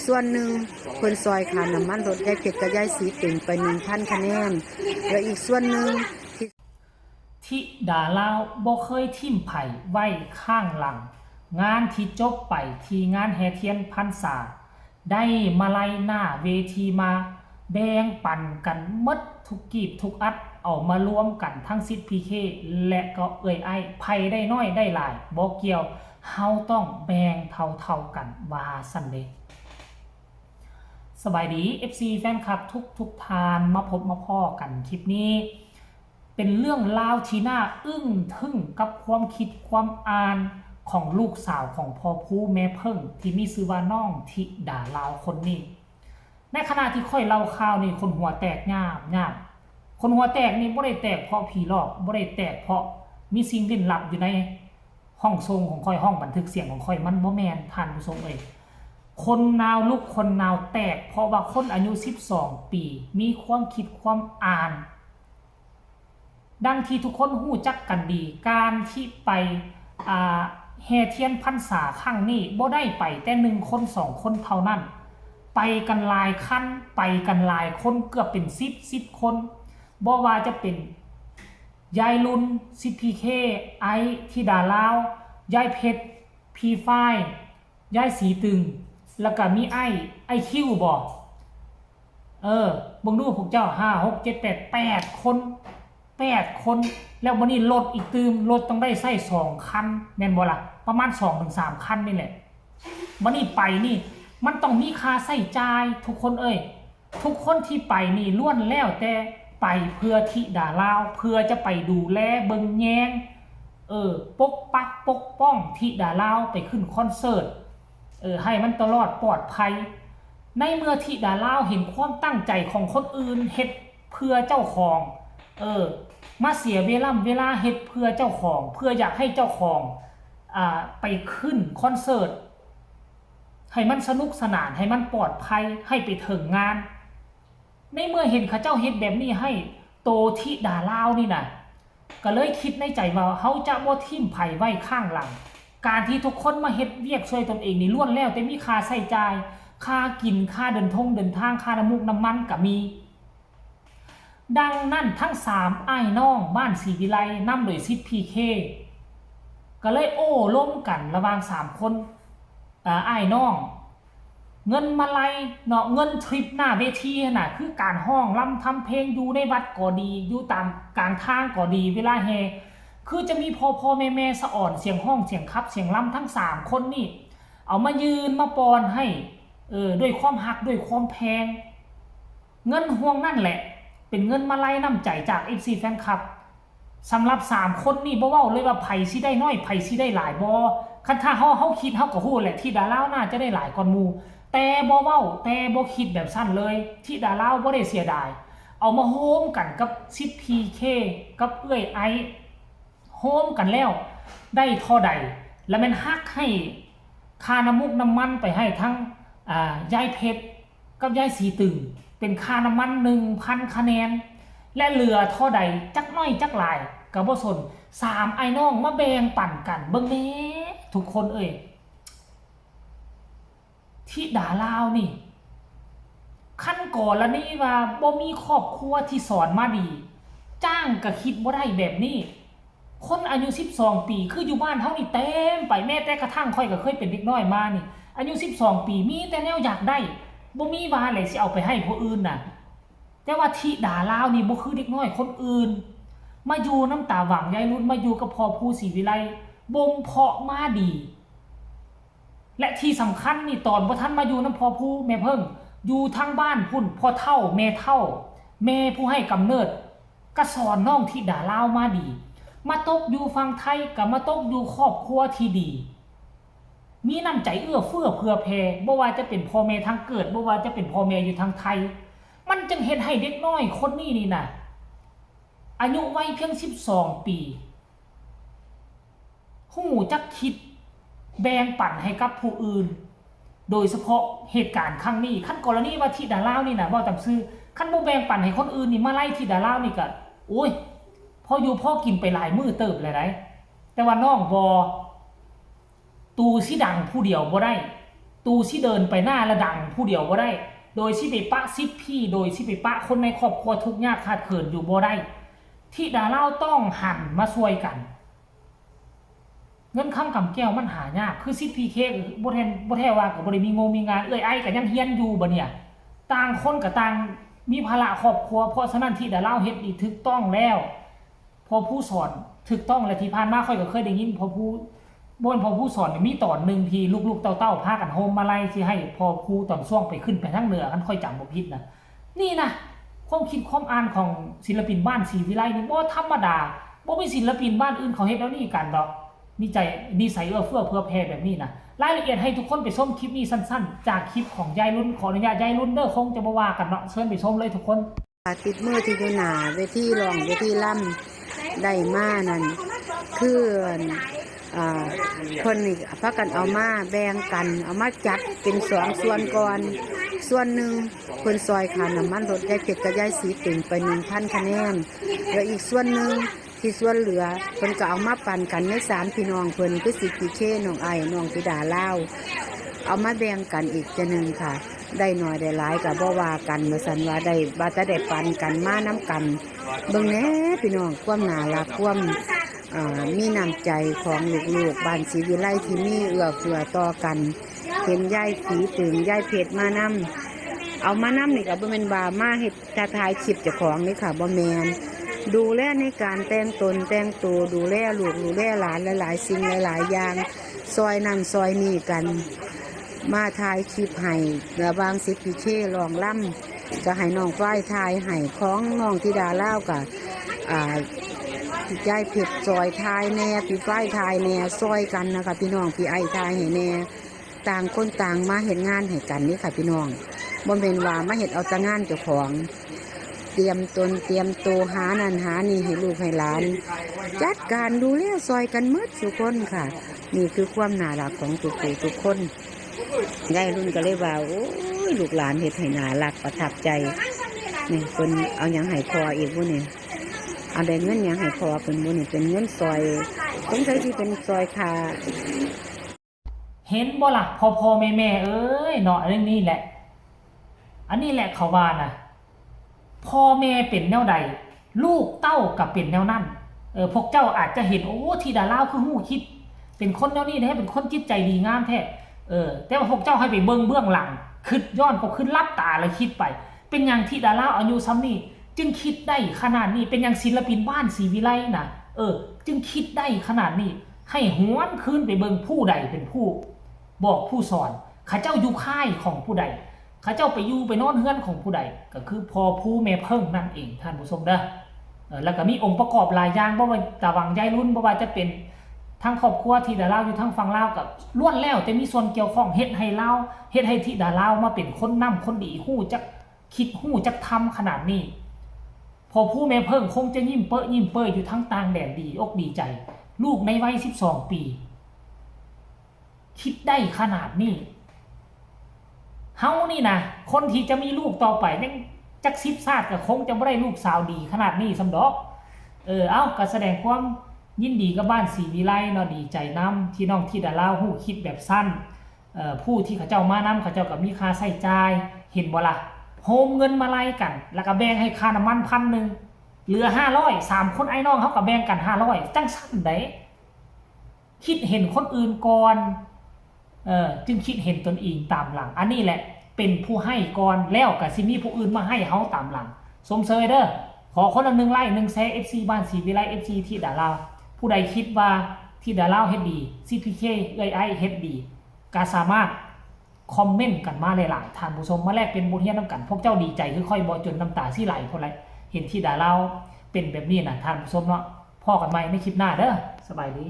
ส่วนหนึ่งเพิ่นซอยค่าน้ำมันรถยายเพชรกับยายสีตึงไป 1,000 คะแนนและอีกส่วนหนึ่งที่ดาลาวบ่เคยทิ่มไผ่ไว้ข้างหลังงานที่จบไปที่งานแห่เทียนพรรษาได้มาลัยหน้าเวทีมาแบ่งปันกันหมดทุกกีบทุกอัดเอามารวมกันทั้งซิดพีเคและก็ไอ้ไผ่ได้น้อยได้หลายบ่เกี่ยวเฮาต้องแบ่งเท่ากันว่าซั่นเด้สบายดี FC แฟนคลับทุกทานมาพบมาพ้อกันคลิปนี้เป็นเรื่องราวที่น่าอึ้งทึ่งกับความคิดความอ่านของลูกสาวของพ่อผู้แม่เพิ่งที่มีชื่อว่าน้องธิดาลาวคนนี้ในขณะที่ค่อยเล่าข่าวนี่คนหัวแตกง่ามคนหัวแตกนี่บ่ได้แตกเพราะผีหลอกบ่ได้แตกเพราะมีสิ่งลี้ลับอยู่ในห้องทรงของค่อยห้องบันทึกเสียงของค่อยมันบ่แม่นท่านผู้ชมเอ้ยคนนาวลุกคนนาวแตกเพราะว่าคนอายุ12ปีมีความคิดความอ่านดังที่ทุกคนหู้จักกันดีการที่ไปแห่เทียนพรรษาครั้งนี้บ่ได้ไปแต่1คน2คนเท่านั้นไปกันหลายคันไปกันหลายคนเกือบเป็น10คนบ่ว่าจะเป็นยายลุนซิพีเคไอธิดาลาวยายเพชรพีฝ้ายยายสีตึงแล้วก็มีไอคิวบ่บิ่งดูพวกเจ้า5 6 7 8คนแล้ววันนี้รถอีกตืมรถต้องได้ใส่2คันแม่นบ่ล่ะประมาณ 2-3 คันนี่แหละวันนี้ไปนี่มันต้องมีค่าใช้จ่ายทุกคนเอ้ยทุกคนที่ไปนี่ล้วนแล้วแต่ไปเพื่อธิดาลาวเพื่อจะไปดูแลเบิ่งแยงปกปักปกป้องธิดาลาวไปขึ้นคอนเสิร์ตให้มันตลอดปลอดภัยในเมื่อธิดาลาวเห็นความตั้งใจของคนอื่นเฮ็ดเพื่อเจ้าของมาเสียเวลาเฮ็ดเพื่อเจ้าของเพื่ออยากให้เจ้าของไปขึ้นคอนเสิร์ตให้มันสนุกสนานให้มันปลอดภัยให้ไปถึงงานในเมื่อเห็นเขาเจ้าเฮ็ดแบบนี้ให้โตธิดาลาวนี่น่ะก็เลยคิดในใจว่าเฮาจะบ่ทิ่มไผไว้ข้างหลังการที่ทุกคนมาเฮ็ดเวียกช่วยตนเองนี่ล้วนแล้วแต่มีค่าใช้จ่ายค่ากินค่าเดินทางค่าน้ำมูกน้ำมันก็มีดังนั้นทั้ง3อ้ายน้องบ้านศรีวิไลนำโดยซิดพีเคก็เลยโอ้ล้มกันระหว่าง3คนอ้ายน้องเงินมาลัยเนาะเงินทริปหน้าเวทีน่ะคือการห้องรำทำเพลงอยู่ในวัดก็ดีอยู่ตามกลางทางก็ดีเวลาแห่คือจะมีพ่อแม่สะอ่อนเสียงห้องเสียงคับเสียงรำทั้ง3คนนี่เอามายืนมาปอนให้ด้วยความฮักด้วยความแพงเงินห่วงนั่นแหละเป็นเงินมาลัยน้ำใจจาก FC แฟนคลับสำหรับ3คนนี่บ่เว้าเลยว่าไผสิได้น้อยไผสิได้หลายบ่คันถ้าเฮาคิดเฮาก็ฮู้แหละที่ดาลาวน่าจะได้หลายกว่าหมู่แต่บ่เว้าแต่บ่คิดแบบสั้นเลยที่ดาลาวบ่ได้เสียดายเอามาโฮมกันกับซิดพีเคกับไอโฮมกันแล้วได้เท่าใดแล้วมันฮักให้ค่าน้ำมูกน้ำมันไปให้ทั้งยายเพชรกับยายสีตึงเป็นค่าน้ำมัน 1,000 คะแนนและเหลือเท่าใดจักน้อยจักหลายก็บ่สน3ไอ้น้องมาแบ่งปันกันเบิ่งแหน่ทุกคนเอ้ยธิดาลาวนี่ขั้นก่อนแล้วนี่ว่าบ่มีครอบครัวที่สอนมาดีจ้างก็คิดบ่ได้แบบนี้คนอายุ12ปีคืออยู่บ้านเฮานี่เต็มไปแม้แต่กระทั่งค่อยก็เคยเป็นเด็กน้อยมานี่อายุ12ปีมีแต่แนวอยากได้บ่มีว่าเลยสิเอาไปให้ผู้อื่นน่ะแต่ว่าธิดาลาวนี่บ่คือเด็กน้อยคนอื่นมาอยู่น้ำตาหวังยายรุ่นมาอยู่กับพ่อผู้ศรีวิไลบ่มเพาะมาดีและที่สำคัญนี่ตอนบ่ทันมาอยู่น้ำพ่อผู้แม่เพิ่งอยู่ทางบ้านพุ่นพ่อเฒ่าแม่เฒ่าแม่ผู้ให้กำเนิดก็สอนน้องธิดาลาวมาดีมาตกอยู่ฝั่งไทยก็มาตกอยู่ครอบครัวที่ดีมีน้ำใจเอื้อเฟื้อเผื่อแผ่บ่ว่าจะเป็นพ่อแม่ทางเกิดบ่ว่าจะเป็นพ่อแม่อยู่ทางไทยมันจึงเฮ็ดให้เด็กน้อยคนนี้นี่น่ะอายุวัยเพียง12ปีฮู้จักคิดแบ่งปันให้กับผู้อื่นโดยเฉพาะเหตุการณ์ครั้งนี้คันกรณีว่าธิดาลาวนี่น่ะเว้าตามซื่อคันบ่แบ่งปันให้คนอื่นนี่มาไล่ธิดาลาวนี่ก็โอ้ยพออยู่พอกินไปหลายมื้อเติบเลยได้แต่ว่าน้องบ่ตูสิดังผู้เดียวบ่ได้ ตูสิเดินไปหน้าระดังผู้เดียวบ่ได้โดยสิไปปะซิปพี่โดยสิไปปะคนในครอบครัวทุกข์ยากขาดเขินอยู่บ่ได้ที่ดาเล่าต้องหันมาช่วยกันเงินคำกำแก้วมันหายากคือซิปพีเคบ่แท้ว่าก็บ่ได้มีงงมีงานไอ้ก็ยังเฮียนอยู่บ่เนี่ยต่างคนก็ต่างมีภาระครอบครัวเพราะฉะนั้นที่ดาเล่าเฮ็ดดีถูกต้องแล้วพอผู้สอนถูกต้องและที่ผ่านมาค่อยก็เคยได้ยินพอผู้สอนมีตอนนึงที่ลูกๆเต้าๆพากันโฮมมาไล่สิให้พอผู้ตอนช่วงไปขึ้นไปทางเหนือกันค่อยจำบ่ผิดนะนี่นะความคิดความอ่านของศิลปินบ้านศรีวิไลนี่บ่ธรรมดาบ่มีศิลปินบ้านอื่นเขาเฮ็ดแล้วนี่กันดอกนิสัยเอื้อเฟื้อเผื่อแผ่แบบนี้นะรายละเอียดให้ทุกคนไปชมคลิปนี้สั้นๆจากคลิปของยายรุ่นขออนุญาตยายรุ่นเด้อคงจะบ่ว่ากันเนาะเชิญไปชมเลยทุกคนติดมือที่อยู่หน้าเวทีร้องเวทีล่ำได้มานั่นคือคนนี่พากันเอามาแบ่งกันเอามาจัดเป็น2ส่วนก่อนส่วนหนึ่งเพิ่นซอยค่าน้ำมันรถยายเพชรกับยายสีติ่งไป 1,000 คะแนนแล้วอีกส่วนหนึ่งที่ส่วนเหลือเพิ่นก็เอามาปั่นกันใน3พี่น้องเพิ่นคือสิพีเคน้องไอ้น้องธิดาลาวเอามาแบ่งกันอีกจะนึงค่ะได้น้อยได้หลายก็บ่ว่ากันว่าซั่นว่าได้บ่แต่ได้ปั่นกันมาน้ำกันเบิ่งแหน่พี่น้องความน่ารักความมีน้ำใจของลูกๆบ้านศรีวิไลที่มีเอื้อเฟื้อต่อกันเห็นยายสีติ่งยายเพชรมานำเอามานำนี่ก็บ่แม่นว่ามาเฮ็ดถ่ายคลิปเจ้าของนี่ค่ะบ่แม่นดูแลในการแต่งตนแต่งตัวดูแลลูกดูแลหลานหลายๆสิ่งหลายๆอย่างซอยนั่นซอยนี่กันมาถ่ายคลิปให้ระบางสิพีเคร้องล่ำจะให้น้องฝ้ายถ่ายให้ของน้องธิดาลาวกับยายเพชรซอยถ่ายแน่พี่ฝ้ายถ่ายแน่ซอยกันนะคะพี่น้องพี่ไอ้ถ่ายให้แน่ต่างคนต่างมาเห็นงานให้กันนี่ค่ะพี่น้องบ่แม่นว่ามาเฮ็ดเอาแต่งานเจ้าของเตรียมตนเตรียมตัวหานั่นหานี่ให้ลูกให้หลานจัดการดูแลซอยกันหมดทุกคนค่ะนี่คือความน่ารักของทุกคนยายรุ่นก็เลยว่าโอ้ยลูกหลานเฮ็ดให้น่ารักประทับใจนี่เพิ่นเอาหยังให้พออีกบ่นี่เอาได้เงินหยังให้พอเพิ่นบ่นี่เป็นเงินซอยสงสัยสิเป็นซอยค่าเห็นบ่ล่ะพ่อแม่เอ้ยเนาะเรื่องนี้แหละอันนี้แหละเขาว่านะพ่อแม่เป็นแนวใดลูกเต้ากับเป็นแนวนั้นพวกเจ้าอาจจะเห็นโอ้ที่ดาราคือหู้คิดเป็นคนแนวนี้แท้เป็นคนจิตใจดีงามแท้แต่ว่าพวกเจ้าให้ไปเบิ่งเบื้องหลังคิดย้อนก็ขึ้นลับตาแล้วคิดไปเป็นอย่างที่ดาราอายุซ้ำนี่จึงคิดได้ขนาดนี้เป็นอย่างศิลปินบ้านศรีวิไลนะจึงคิดได้ขนาดนี้ให้หวนคืนไปเบิ่งผู้ใดเป็นผู้บอกผู้สอนข้าเจ้าอยู่ค่ายของผู้ใดข้าเจ้าไปอยู่ไปนอนเฮือนของผู้ใดก็คือพอผู้แม่เพิ่งนั่นเองท่านผู้ชมเด้อแล้วก็มีองค์ประกอบหลายอย่างบ่ว่าตะวังยายรุ่นบ่ว่าจะเป็นทั้งครอบครัวที่ดาราอยู่ทั้งฝั่งลาวกับล้วนแล้วแต่มีส่วนเกี่ยวข้องเฮ็ดให้ลาวเฮ็ดให้ที่ดารามาเป็นคนนำคนดีฮู้จักคิดฮู้จักทำขนาดนี้พอผู้แม่เพิ่งคงจะยิ้มเป้ยอยู่ทั้งต่างแดนดีอกดีใจลูกในวัย12 ปีคิดได้ขนาดนี้เฮานี่นะคนที่จะมีลูกต่อไปยังจัก10 ชาติก็คงจะไม่ได้ลูกสาวดีขนาดนี้สำดอกเอาก็แสดงความยินดีกับบ้านศรีวิไลเนาะดีใจน้ำที่น้องที่ดาราฮู้คิดแบบสั้นผู้ที่เขาเจ้ามาน้ำเขาเจ้ากับมีค่าใช้จ่ายเห็นบ่ล่ะโฮมเงินมาไล่กันแล้วก็แบ่งให้ค่าน้ำมัน1,000เหลือ500 3คนไอ้น้องเขาก็แบ่งกัน500จังสั้นได้คิดเห็นคนอื่นก่อนจึงคิดเห็นตนเองตามหลังอันนี้แหละเป็นผู้ให้ก่อนแล้วก็สิมีผู้อื่นมาให้เขาตามหลังสมเสยเด้อขอคนละ1 ไลค์1 แชร์ FC บ้านศรีวิไล FC ที่ดาราผู้ใดคิดว่าที่ดาราเฮ็ดดี CPK ไอ้เฮ็ดดีก็สามารถคอมเมนต์กันมาหลายๆท่านผู้ชมมาแลกเป็นบทเรียนนำกันพวกเจ้าดีใจคือค่อยบ่จนน้ำตาสิไหลเพราะอะไรเห็นที่ดาราเป็นแบบนี้นะท่านผู้ชมเนาะพอกันใหม่ในคลิปหน้าเด้อสบายดี